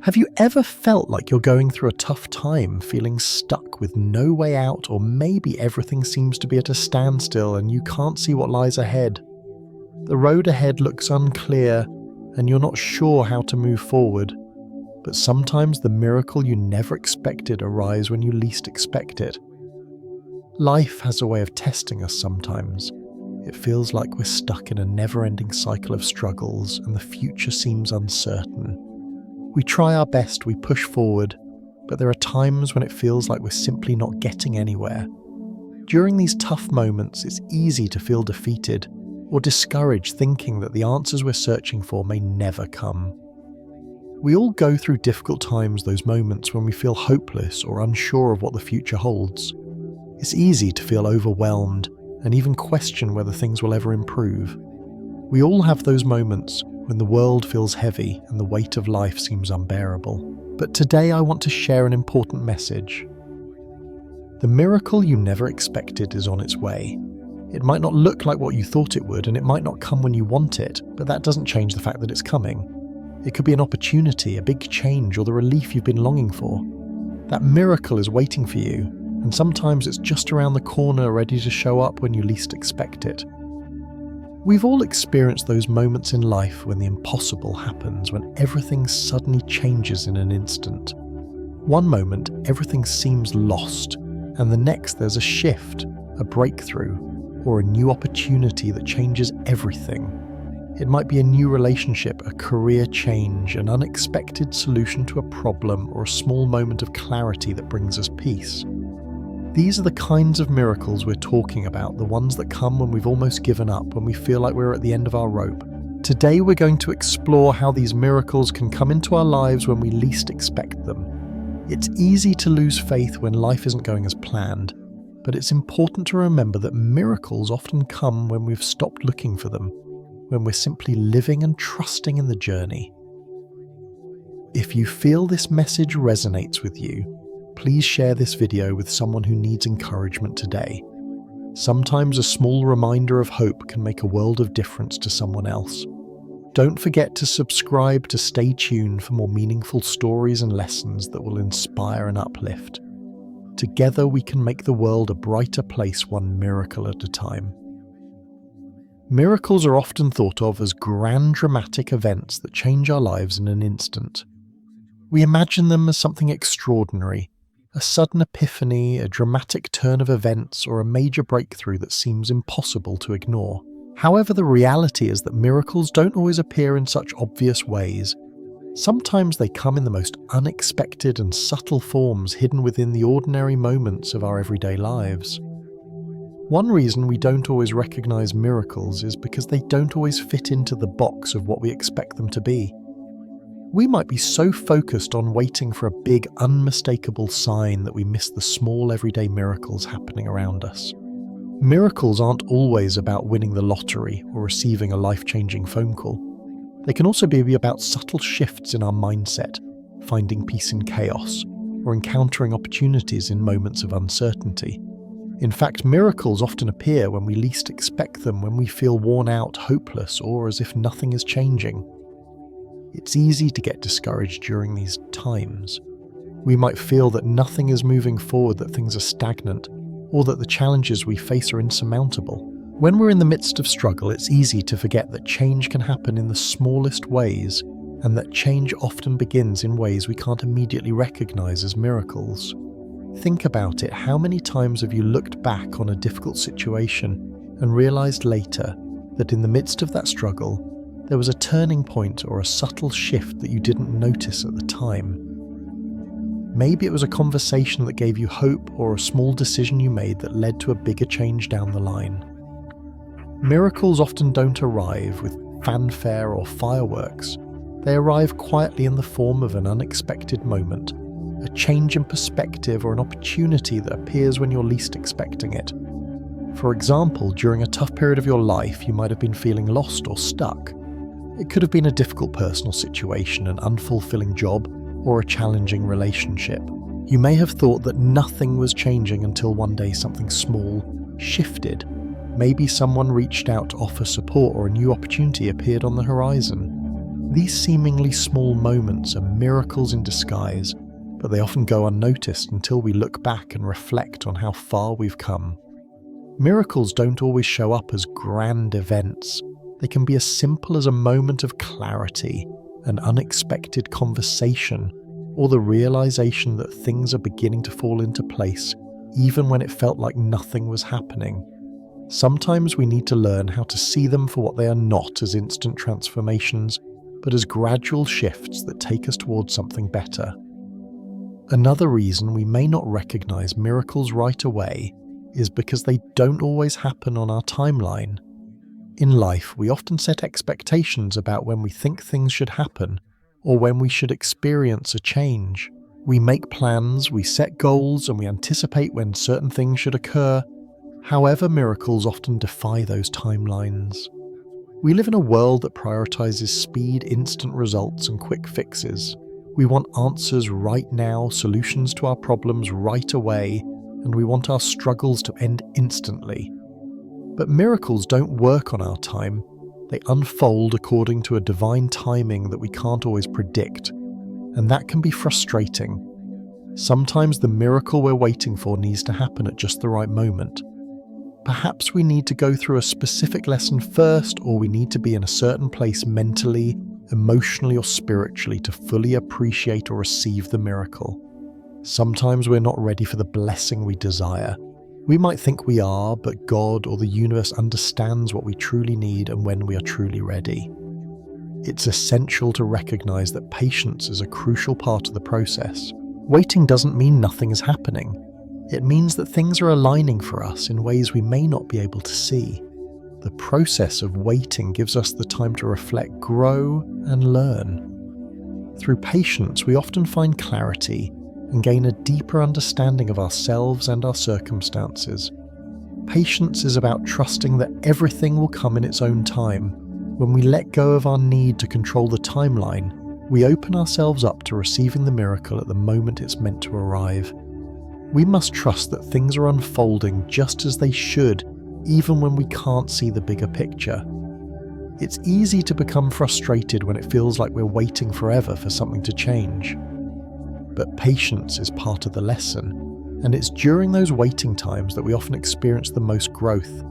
Have you ever felt like you're going through a tough time, feeling stuck with no way out, or maybe everything seems to be at a standstill and you can't see what lies ahead? The road ahead looks unclear and you're not sure how to move forward. But sometimes the miracle you never expected arrives when you least expect it. Life has a way of testing us sometimes. It feels like we're stuck in a never-ending cycle of struggles and the future seems uncertain. We try our best, we push forward, but there are times when it feels like we're simply not getting anywhere. During these tough moments, it's easy to feel defeated or discouraged, thinking that the answers we're searching for may never come. We all go through difficult times, those moments when we feel hopeless or unsure of what the future holds. It's easy to feel overwhelmed and even question whether things will ever improve. We all have those moments when the world feels heavy and the weight of life seems unbearable. But today I want to share an important message. The miracle you never expected is on its way. It might not look like what you thought it would, and it might not come when you want it, but that doesn't change the fact that it's coming. It could be an opportunity, a big change, or the relief you've been longing for. That miracle is waiting for you, and sometimes it's just around the corner, ready to show up when you least expect it. We've all experienced those moments in life when the impossible happens, when everything suddenly changes in an instant. One moment, everything seems lost, and the next there's a shift, a breakthrough, or a new opportunity that changes everything. It might be a new relationship, a career change, an unexpected solution to a problem, or a small moment of clarity that brings us peace. These are the kinds of miracles we're talking about, the ones that come when we've almost given up, when we feel like we're at the end of our rope. Today we're going to explore how these miracles can come into our lives when we least expect them. It's easy to lose faith when life isn't going as planned, but it's important to remember that miracles often come when we've stopped looking for them, when we're simply living and trusting in the journey. If you feel this message resonates with you, please share this video with someone who needs encouragement today. Sometimes a small reminder of hope can make a world of difference to someone else. Don't forget to subscribe to stay tuned for more meaningful stories and lessons that will inspire and uplift. Together we can make the world a brighter place, one miracle at a time. Miracles are often thought of as grand dramatic events that change our lives in an instant. We imagine them as something extraordinary, a sudden epiphany, a dramatic turn of events, or a major breakthrough that seems impossible to ignore. However, the reality is that miracles don't always appear in such obvious ways. Sometimes they come in the most unexpected and subtle forms, hidden within the ordinary moments of our everyday lives. One reason we don't always recognize miracles is because they don't always fit into the box of what we expect them to be. We might be so focused on waiting for a big, unmistakable sign that we miss the small, everyday miracles happening around us. Miracles aren't always about winning the lottery or receiving a life-changing phone call. They can also be about subtle shifts in our mindset, finding peace in chaos, or encountering opportunities in moments of uncertainty. In fact, miracles often appear when we least expect them, when we feel worn out, hopeless, or as if nothing is changing. It's easy to get discouraged during these times. We might feel that nothing is moving forward, that things are stagnant, or that the challenges we face are insurmountable. When we're in the midst of struggle, it's easy to forget that change can happen in the smallest ways, and that change often begins in ways we can't immediately recognize as miracles. Think about it. How many times have you looked back on a difficult situation and realized later that in the midst of that struggle, there was a turning point or a subtle shift that you didn't notice at the time? Maybe it was a conversation that gave you hope, or a small decision you made that led to a bigger change down the line. Miracles often don't arrive with fanfare or fireworks. They arrive quietly in the form of an unexpected moment, a change in perspective, or an opportunity that appears when you're least expecting it. For example, during a tough period of your life, you might have been feeling lost or stuck. It could have been a difficult personal situation, an unfulfilling job, or a challenging relationship. You may have thought that nothing was changing until one day something small shifted. Maybe someone reached out to offer support, or a new opportunity appeared on the horizon. These seemingly small moments are miracles in disguise, but they often go unnoticed until we look back and reflect on how far we've come. Miracles don't always show up as grand events. They can be as simple as a moment of clarity, an unexpected conversation, or the realization that things are beginning to fall into place, even when it felt like nothing was happening. Sometimes we need to learn how to see them for what they are, not as instant transformations, but as gradual shifts that take us towards something better. Another reason we may not recognize miracles right away is because they don't always happen on our timeline. In life, we often set expectations about when we think things should happen, or when we should experience a change. We make plans, we set goals, and we anticipate when certain things should occur. However, miracles often defy those timelines. We live in a world that prioritizes speed, instant results, and quick fixes. We want answers right now, solutions to our problems right away, and we want our struggles to end instantly. But miracles don't work on our time. They unfold according to a divine timing that we can't always predict, and that can be frustrating. Sometimes the miracle we're waiting for needs to happen at just the right moment. Perhaps we need to go through a specific lesson first, or we need to be in a certain place mentally, emotionally, or spiritually to fully appreciate or receive the miracle. Sometimes we're not ready for the blessing we desire. We might think we are, but God or the universe understands what we truly need and when we are truly ready. It's essential to recognize that patience is a crucial part of the process. Waiting doesn't mean nothing is happening. It means that things are aligning for us in ways we may not be able to see. The process of waiting gives us the time to reflect, grow, and learn. Through patience, we often find clarity and gain a deeper understanding of ourselves and our circumstances. Patience is about trusting that everything will come in its own time. When we let go of our need to control the timeline, we open ourselves up to receiving the miracle at the moment it's meant to arrive. We must trust that things are unfolding just as they should, even when we can't see the bigger picture. It's easy to become frustrated when it feels like we're waiting forever for something to change. But patience is part of the lesson, and it's during those waiting times that we often experience the most growth.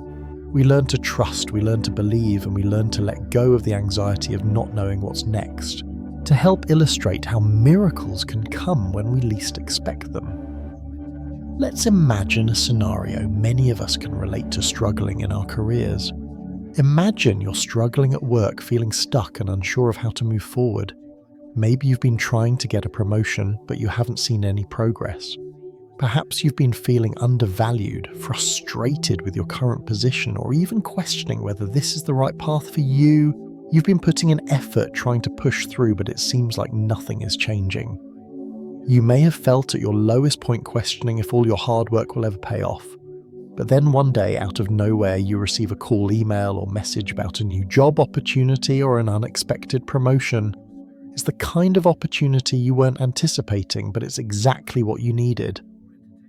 We learn to trust, we learn to believe, and we learn to let go of the anxiety of not knowing what's next. To help illustrate how miracles can come when we least expect them, let's imagine a scenario many of us can relate to struggling in our careers. Imagine you're struggling at work, feeling stuck and unsure of how to move forward. Maybe you've been trying to get a promotion, but you haven't seen any progress. Perhaps you've been feeling undervalued, frustrated with your current position, or even questioning whether this is the right path for you. You've been putting in effort trying to push through, but it seems like nothing is changing. You may have felt at your lowest point questioning if all your hard work will ever pay off. But then one day, out of nowhere, you receive a call, email, or message about a new job opportunity or an unexpected promotion. It's the kind of opportunity you weren't anticipating, but it's exactly what you needed.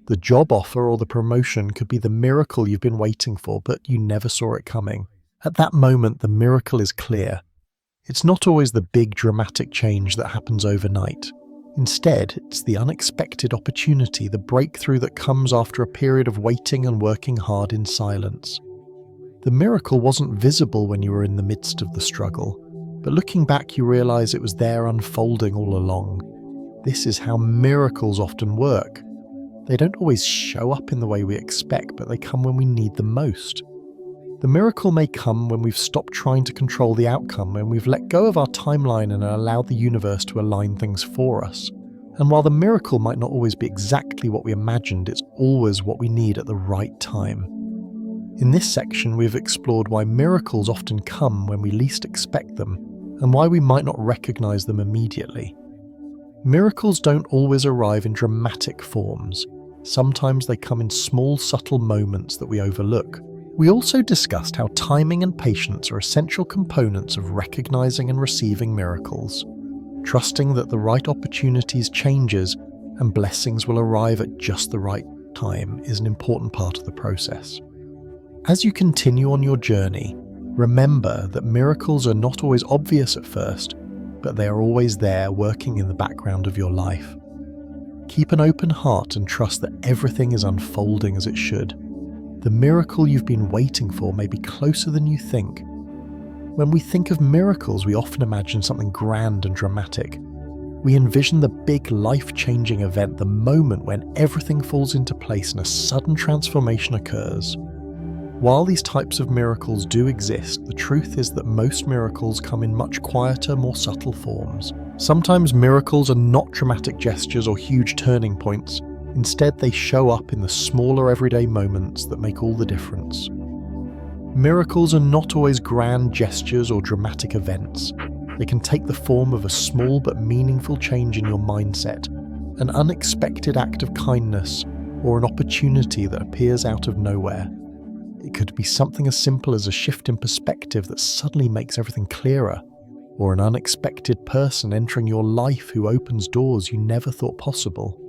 The job offer or the promotion could be the miracle you've been waiting for, but you never saw it coming. At that moment, the miracle is clear. It's not always the big dramatic change that happens overnight. Instead, it's the unexpected opportunity, the breakthrough that comes after a period of waiting and working hard in silence. The miracle wasn't visible when you were in the midst of the struggle, but looking back you realize it was there unfolding all along. This is how miracles often work. They don't always show up in the way we expect, but they come when we need them most. The miracle may come when we've stopped trying to control the outcome, when we've let go of our timeline and allowed the universe to align things for us. And while the miracle might not always be exactly what we imagined, it's always what we need at the right time. In this section, we've explored why miracles often come when we least expect them, and why we might not recognize them immediately. Miracles don't always arrive in dramatic forms. Sometimes they come in small, subtle moments that we overlook. We also discussed how timing and patience are essential components of recognizing and receiving miracles. Trusting that the right opportunities, changes, and blessings will arrive at just the right time is an important part of the process. As you continue on your journey, remember that miracles are not always obvious at first, but they are always there working in the background of your life. Keep an open heart and trust that everything is unfolding as it should. The miracle you've been waiting for may be closer than you think. When we think of miracles, we often imagine something grand and dramatic. We envision the big life-changing event, the moment when everything falls into place and a sudden transformation occurs. While these types of miracles do exist, the truth is that most miracles come in much quieter, more subtle forms. Sometimes miracles are not dramatic gestures or huge turning points. Instead, they show up in the smaller everyday moments that make all the difference. Miracles are not always grand gestures or dramatic events. They can take the form of a small but meaningful change in your mindset, an unexpected act of kindness, or an opportunity that appears out of nowhere. It could be something as simple as a shift in perspective that suddenly makes everything clearer, or an unexpected person entering your life who opens doors you never thought possible.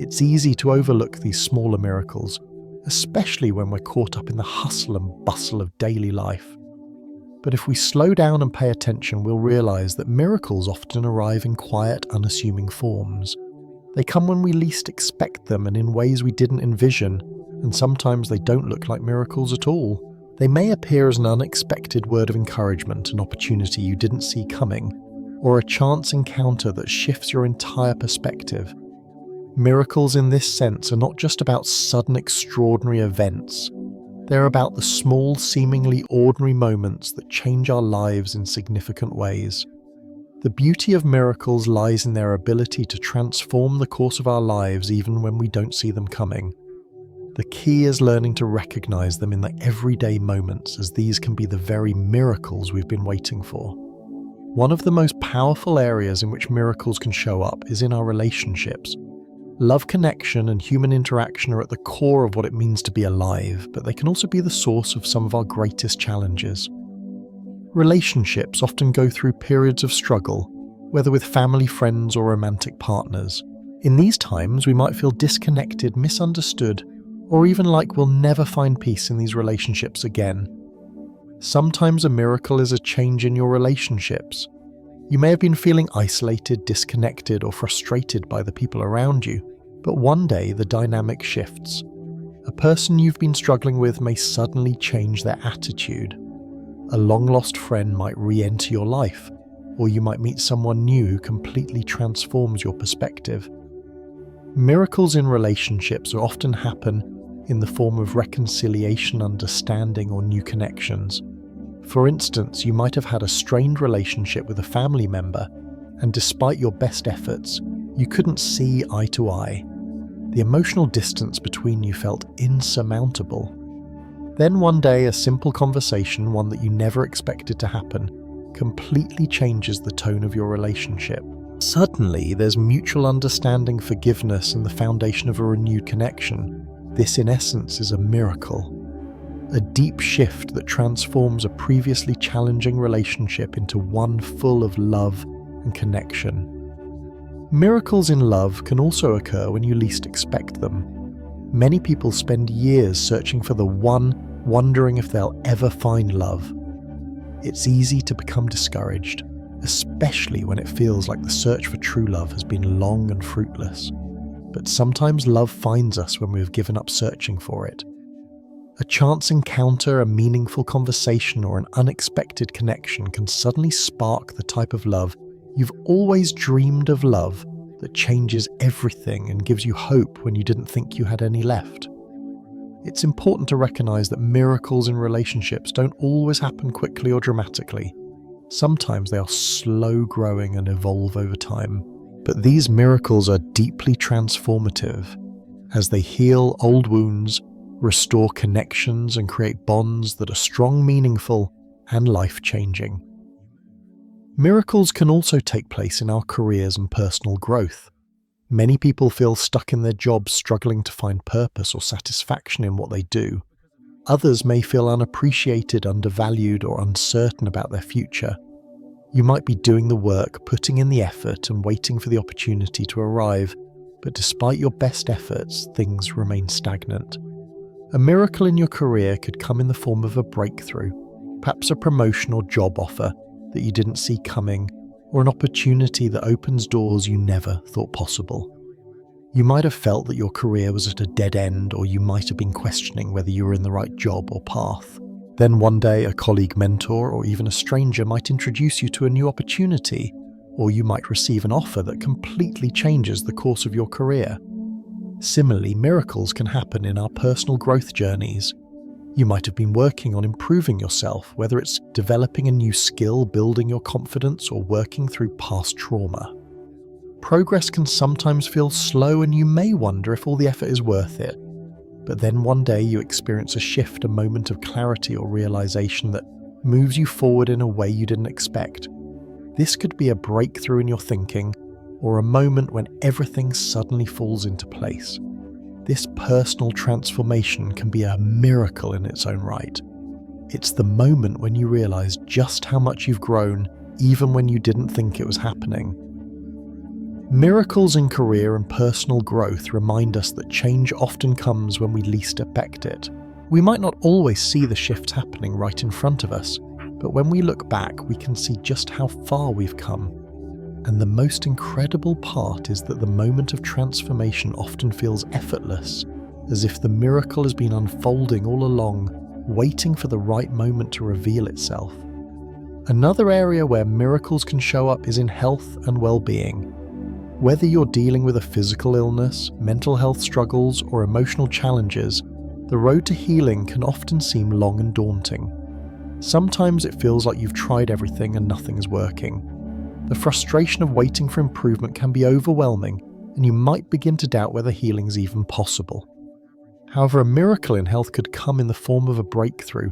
It's easy to overlook these smaller miracles, especially when we're caught up in the hustle and bustle of daily life. But if we slow down and pay attention, we'll realize that miracles often arrive in quiet, unassuming forms. They come when we least expect them and in ways we didn't envision, and sometimes they don't look like miracles at all. They may appear as an unexpected word of encouragement, an opportunity you didn't see coming, or a chance encounter that shifts your entire perspective. Miracles in this sense are not just about sudden extraordinary events. They're about the small, seemingly ordinary moments that change our lives in significant ways. The beauty of miracles lies in their ability to transform the course of our lives even when we don't see them coming. The key is learning to recognize them in the everyday moments, as these can be the very miracles we've been waiting for. One of the most powerful areas in which miracles can show up is in our relationships. Love, connection, and human interaction are at the core of what it means to be alive, but they can also be the source of some of our greatest challenges. Relationships often go through periods of struggle, whether with family, friends, or romantic partners. In these times, we might feel disconnected, misunderstood, or even like we'll never find peace in these relationships again. Sometimes a miracle is a change in your relationships. You may have been feeling isolated, disconnected, or frustrated by the people around you, but one day the dynamic shifts. A person you've been struggling with may suddenly change their attitude. A long-lost friend might re-enter your life, or you might meet someone new who completely transforms your perspective. Miracles in relationships often happen in the form of reconciliation, understanding, or new connections. For instance, you might have had a strained relationship with a family member, and despite your best efforts, you couldn't see eye to eye. The emotional distance between you felt insurmountable. Then one day, a simple conversation, one that you never expected to happen, completely changes the tone of your relationship. Suddenly, there's mutual understanding, forgiveness, and the foundation of a renewed connection. This, in essence, is a miracle. A deep shift that transforms a previously challenging relationship into one full of love and connection. Miracles in love can also occur when you least expect them. Many people spend years searching for the one, wondering if they'll ever find love. It's easy to become discouraged, especially when it feels like the search for true love has been long and fruitless. But sometimes love finds us when we've given up searching for it. A chance encounter, a meaningful conversation, or an unexpected connection can suddenly spark the type of love you've always dreamed of, love that changes everything and gives you hope when you didn't think you had any left. It's important to recognize that miracles in relationships don't always happen quickly or dramatically. Sometimes they are slow growing and evolve over time. But these miracles are deeply transformative as they heal old wounds, restore connections, and create bonds that are strong, meaningful, and life-changing. Miracles can also take place in our careers and personal growth. Many people feel stuck in their jobs, struggling to find purpose or satisfaction in what they do. Others may feel unappreciated, undervalued, or uncertain about their future. You might be doing the work, putting in the effort, and waiting for the opportunity to arrive, but despite your best efforts, things remain stagnant. A miracle in your career could come in the form of a breakthrough, perhaps a promotion or job offer that you didn't see coming, or an opportunity that opens doors you never thought possible. You might have felt that your career was at a dead end, or you might have been questioning whether you were in the right job or path. Then one day, a colleague, mentor, or even a stranger might introduce you to a new opportunity, or you might receive an offer that completely changes the course of your career. Similarly, miracles can happen in our personal growth journeys. You might have been working on improving yourself, whether it's developing a new skill, building your confidence, or working through past trauma. Progress can sometimes feel slow, and you may wonder if all the effort is worth it. But then one day you experience a shift, a moment of clarity or realization that moves you forward in a way you didn't expect. This could be a breakthrough in your thinking, or a moment when everything suddenly falls into place. This personal transformation can be a miracle in its own right. It's the moment when you realize just how much you've grown, even when you didn't think it was happening. Miracles in career and personal growth remind us that change often comes when we least expect it. We might not always see the shift happening right in front of us, but when we look back, we can see just how far we've come. And the most incredible part is that the moment of transformation often feels effortless, as if the miracle has been unfolding all along, waiting for the right moment to reveal itself. Another area where miracles can show up is in health and well-being. Whether you're dealing with a physical illness, mental health struggles, or emotional challenges, the road to healing can often seem long and daunting. Sometimes it feels like you've tried everything and nothing is working. The frustration of waiting for improvement can be overwhelming, and you might begin to doubt whether healing is even possible. However, a miracle in health could come in the form of a breakthrough,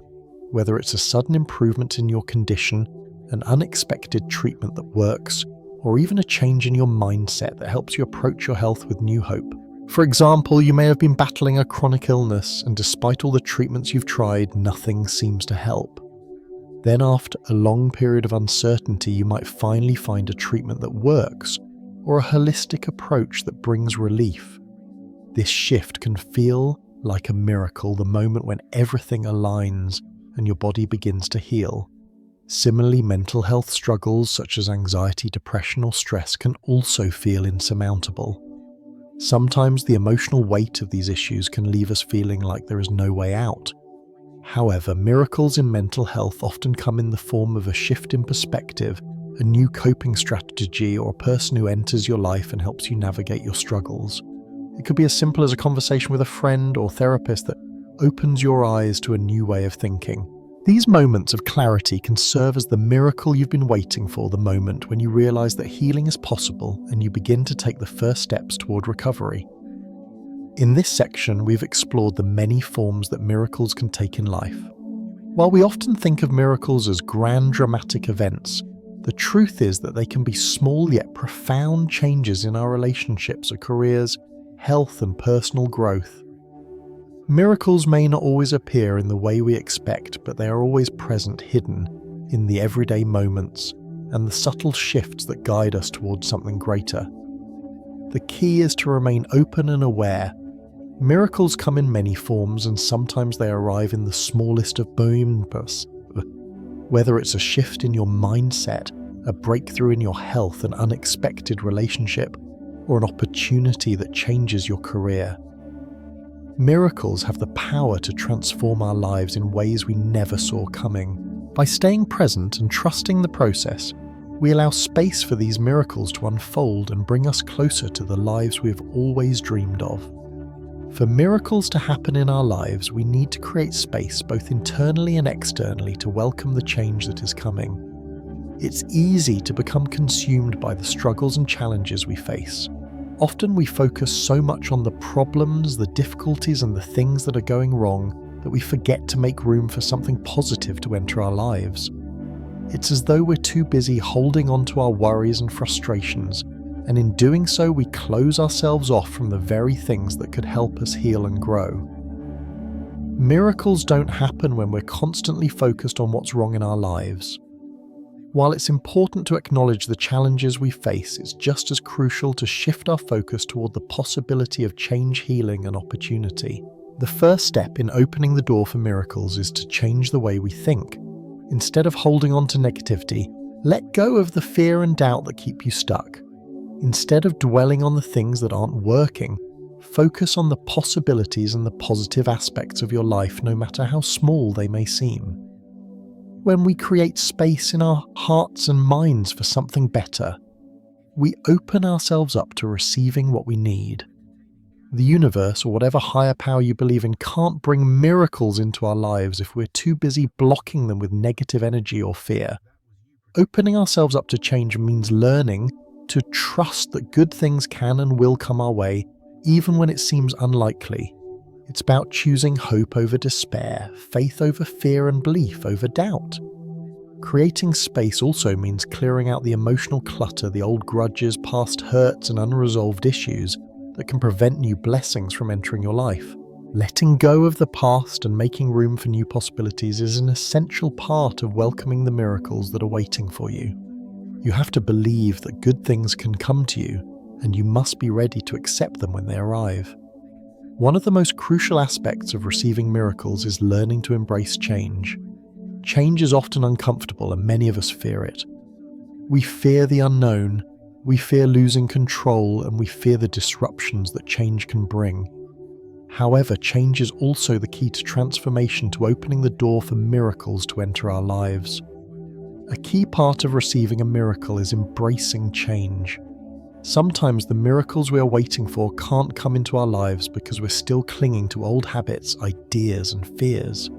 whether it's a sudden improvement in your condition, an unexpected treatment that works, or even a change in your mindset that helps you approach your health with new hope. For example, you may have been battling a chronic illness, and despite all the treatments you've tried, nothing seems to help. Then after a long period of uncertainty, you might finally find a treatment that works, or a holistic approach that brings relief. This shift can feel like a miracle, the moment when everything aligns and your body begins to heal. Similarly, mental health struggles such as anxiety, depression, or stress can also feel insurmountable. Sometimes the emotional weight of these issues can leave us feeling like there is no way out. However, miracles in mental health often come in the form of a shift in perspective, a new coping strategy, or a person who enters your life and helps you navigate your struggles. It could be as simple as a conversation with a friend or therapist that opens your eyes to a new way of thinking. These moments of clarity can serve as the miracle you've been waiting for, the moment when you realize that healing is possible and you begin to take the first steps toward recovery. In this section, we've explored the many forms that miracles can take in life. While we often think of miracles as grand dramatic events, the truth is that they can be small yet profound changes in our relationships or careers, health and personal growth. Miracles may not always appear in the way we expect, but they are always present, hidden in the everyday moments and the subtle shifts that guide us towards something greater. The key is to remain open and aware. Miracles come in many forms, and sometimes they arrive in the smallest of moments. Whether it's a shift in your mindset, a breakthrough in your health, an unexpected relationship, or an opportunity that changes your career. Miracles have the power to transform our lives in ways we never saw coming. By staying present and trusting the process, we allow space for these miracles to unfold and bring us closer to the lives we've always dreamed of. For miracles to happen in our lives, we need to create space both internally and externally to welcome the change that is coming. It's easy to become consumed by the struggles and challenges we face. Often we focus so much on the problems, the difficulties, and the things that are going wrong that we forget to make room for something positive to enter our lives. It's as though we're too busy holding on to our worries and frustrations, and in doing so we close ourselves off from the very things that could help us heal and grow. Miracles don't happen when we're constantly focused on what's wrong in our lives. While it's important to acknowledge the challenges we face, it's just as crucial to shift our focus toward the possibility of change, healing, and opportunity. The first step in opening the door for miracles is to change the way we think. Instead of holding on to negativity, Let go of the fear and doubt that keep you stuck. Instead of dwelling on the things that aren't working, focus on the possibilities and the positive aspects of your life, no matter how small they may seem. When we create space in our hearts and minds for something better, we open ourselves up to receiving what we need. The universe, or whatever higher power you believe in, can't bring miracles into our lives if we're too busy blocking them with negative energy or fear. Opening ourselves up to change means learning to trust that good things can and will come our way, even when it seems unlikely. It's about choosing hope over despair, faith over fear, and belief over doubt. Creating space also means clearing out the emotional clutter, the old grudges, past hurts, and unresolved issues that can prevent new blessings from entering your life. Letting go of the past and making room for new possibilities is an essential part of welcoming the miracles that are waiting for you. You have to believe that good things can come to you, and you must be ready to accept them when they arrive. One of the most crucial aspects of receiving miracles is learning to embrace change. Change is often uncomfortable, and many of us fear it. We fear the unknown, we fear losing control, and we fear the disruptions that change can bring. However, change is also the key to transformation, to opening the door for miracles to enter our lives. A key part of receiving a miracle is embracing change. Sometimes the miracles we are waiting for can't come into our lives because we're still clinging to old habits, ideas, and fears.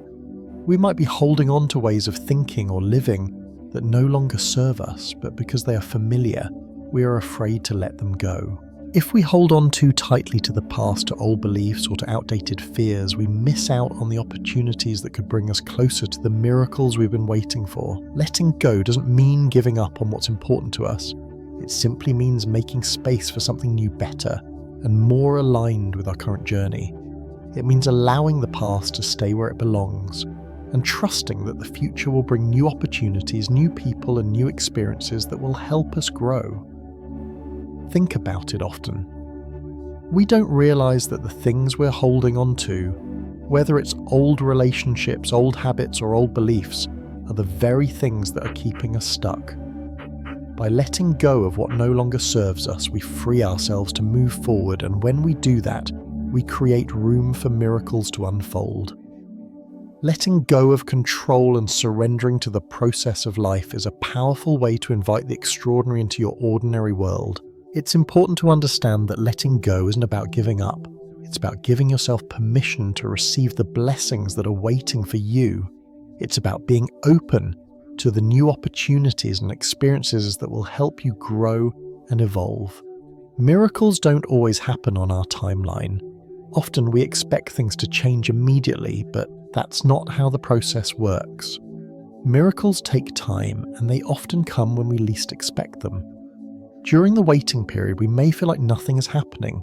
We might be holding on to ways of thinking or living that no longer serve us, but because they are familiar, we are afraid to let them go. If we hold on too tightly to the past, to old beliefs, or to outdated fears, we miss out on the opportunities that could bring us closer to the miracles we've been waiting for. Letting go doesn't mean giving up on what's important to us. It simply means making space for something new, better, and more aligned with our current journey. It means allowing the past to stay where it belongs, and trusting that the future will bring new opportunities, new people, and new experiences that will help us grow. Think about it often. We don't realize that the things we're holding on to, whether it's old relationships, old habits, or old beliefs, are the very things that are keeping us stuck. By letting go of what no longer serves us, we free ourselves to move forward, and when we do that, we create room for miracles to unfold. Letting go of control and surrendering to the process of life is a powerful way to invite the extraordinary into your ordinary world. It's important to understand that letting go isn't about giving up. It's about giving yourself permission to receive the blessings that are waiting for you. It's about being open to the new opportunities and experiences that will help you grow and evolve. Miracles don't always happen on our timeline. Often we expect things to change immediately, but that's not how the process works. Miracles take time, and they often come when we least expect them. During the waiting period, we may feel like nothing is happening,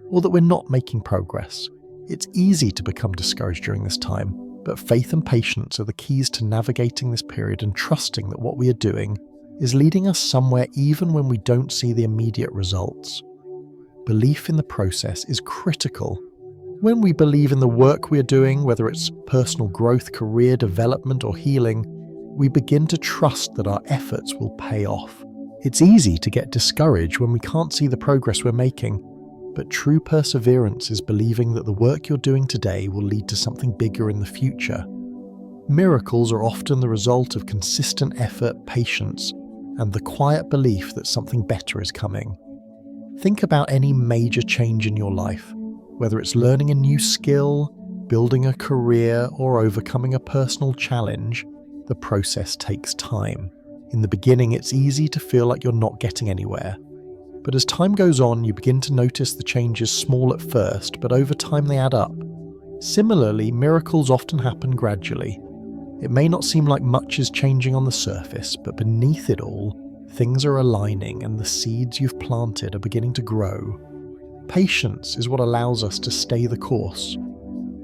or that we're not making progress. It's easy to become discouraged during this time, but faith and patience are the keys to navigating this period and trusting that what we are doing is leading us somewhere even when we don't see the immediate results. Belief in the process is critical. When we believe in the work we are doing, whether it's personal growth, career development, or healing, we begin to trust that our efforts will pay off. It's easy to get discouraged when we can't see the progress we're making, but true perseverance is believing that the work you're doing today will lead to something bigger in the future. Miracles are often the result of consistent effort, patience, and the quiet belief that something better is coming. Think about any major change in your life, whether it's learning a new skill, building a career, or overcoming a personal challenge. The process takes time. In the beginning, it's easy to feel like you're not getting anywhere. But as time goes on, you begin to notice the changes small at first, but over time they add up. Similarly, miracles often happen gradually. It may not seem like much is changing on the surface, but beneath it all, things are aligning and the seeds you've planted are beginning to grow. Patience is what allows us to stay the course.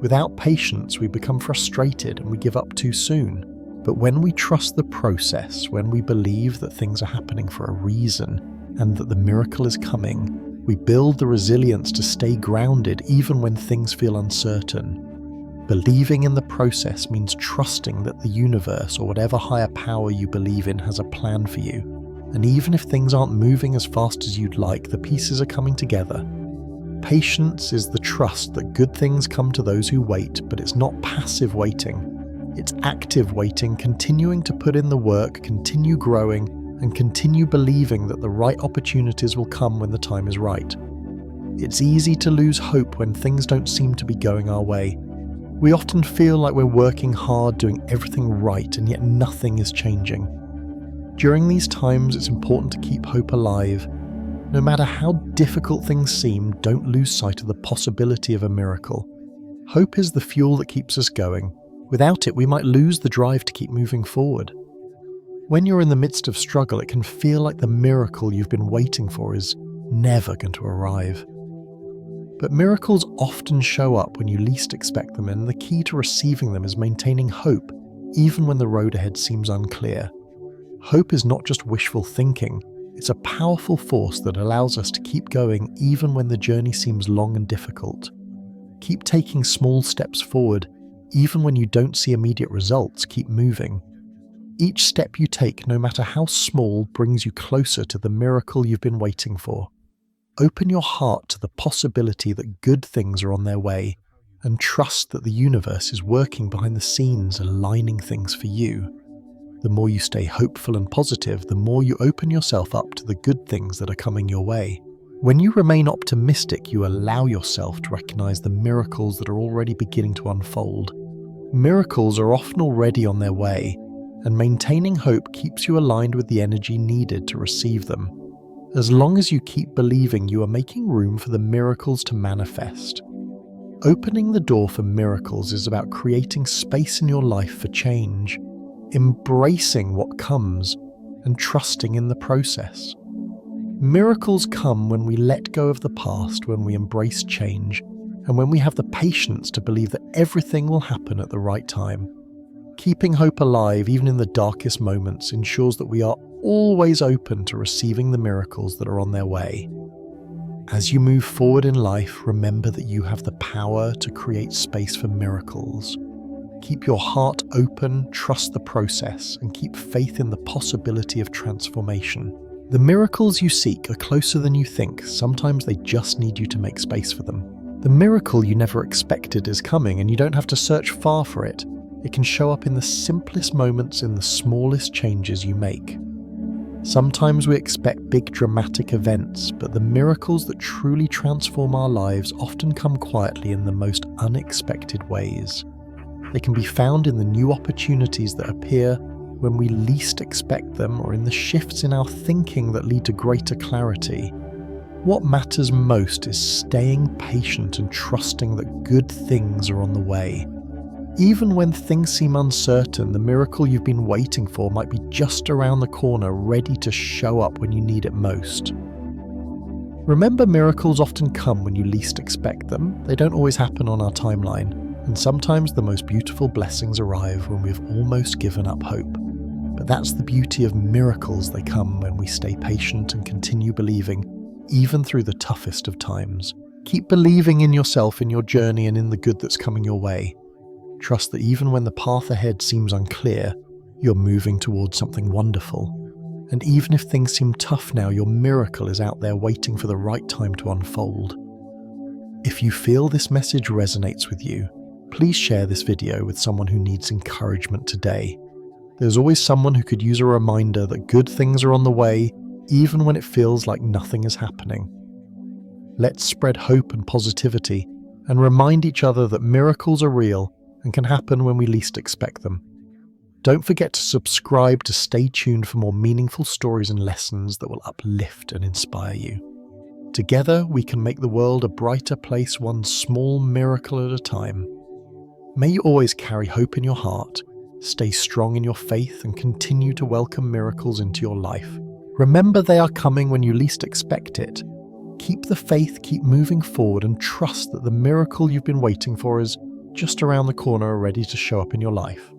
Without patience, we become frustrated and we give up too soon. But when we trust the process, when we believe that things are happening for a reason and that the miracle is coming, we build the resilience to stay grounded even when things feel uncertain. Believing in the process means trusting that the universe or whatever higher power you believe in has a plan for you. And even if things aren't moving as fast as you'd like, the pieces are coming together. Patience is the trust that good things come to those who wait, but it's not passive waiting. It's active waiting, continuing to put in the work, continue growing, and continue believing that the right opportunities will come when the time is right. It's easy to lose hope when things don't seem to be going our way. We often feel like we're working hard, doing everything right, and yet nothing is changing. During these times, it's important to keep hope alive. No matter how difficult things seem, don't lose sight of the possibility of a miracle. Hope is the fuel that keeps us going. Without it, we might lose the drive to keep moving forward. When you're in the midst of struggle, it can feel like the miracle you've been waiting for is never going to arrive. But miracles often show up when you least expect them, and the key to receiving them is maintaining hope, even when the road ahead seems unclear. Hope is not just wishful thinking, it's a powerful force that allows us to keep going even when the journey seems long and difficult. Keep taking small steps forward, even when you don't see immediate results, keep moving. Each step you take, no matter how small, brings you closer to the miracle you've been waiting for. Open your heart to the possibility that good things are on their way, and trust that the universe is working behind the scenes, aligning things for you. The more you stay hopeful and positive, the more you open yourself up to the good things that are coming your way. When you remain optimistic, you allow yourself to recognize the miracles that are already beginning to unfold. Miracles are often already on their way, and maintaining hope keeps you aligned with the energy needed to receive them. As long as you keep believing, you are making room for the miracles to manifest. Opening the door for miracles is about creating space in your life for change, embracing what comes, and trusting in the process. Miracles come when we let go of the past, when we embrace change, and when we have the patience to believe that everything will happen at the right time. Keeping hope alive, even in the darkest moments, ensures that we are always open to receiving the miracles that are on their way. As you move forward in life, remember that you have the power to create space for miracles. Keep your heart open, trust the process, and keep faith in the possibility of transformation. The miracles you seek are closer than you think. Sometimes they just need you to make space for them. The miracle you never expected is coming, and you don't have to search far for it. It can show up in the simplest moments, in the smallest changes you make. Sometimes we expect big dramatic events, but the miracles that truly transform our lives often come quietly in the most unexpected ways. They can be found in the new opportunities that appear when we least expect them, or in the shifts in our thinking that lead to greater clarity. What matters most is staying patient and trusting that good things are on the way. Even when things seem uncertain, the miracle you've been waiting for might be just around the corner, ready to show up when you need it most. Remember, miracles often come when you least expect them. They don't always happen on our timeline, and sometimes the most beautiful blessings arrive when we've almost given up hope. But that's the beauty of miracles. They come when we stay patient and continue believing, even through the toughest of times. Keep believing in yourself, in your journey, and in the good that's coming your way. Trust that even when the path ahead seems unclear, you're moving towards something wonderful. And even if things seem tough now, your miracle is out there waiting for the right time to unfold. If you feel this message resonates with you, please share this video with someone who needs encouragement today. There's always someone who could use a reminder that good things are on the way, even when it feels like nothing is happening. Let's spread hope and positivity, and remind each other that miracles are real and can happen when we least expect them. Don't forget to subscribe to stay tuned for more meaningful stories and lessons that will uplift and inspire you. Together, we can make the world a brighter place, one small miracle at a time. May you always carry hope in your heart, stay strong in your faith, and continue to welcome miracles into your life. Remember, they are coming when you least expect it. Keep the faith, keep moving forward, and trust that the miracle you've been waiting for is just around the corner, ready to show up in your life.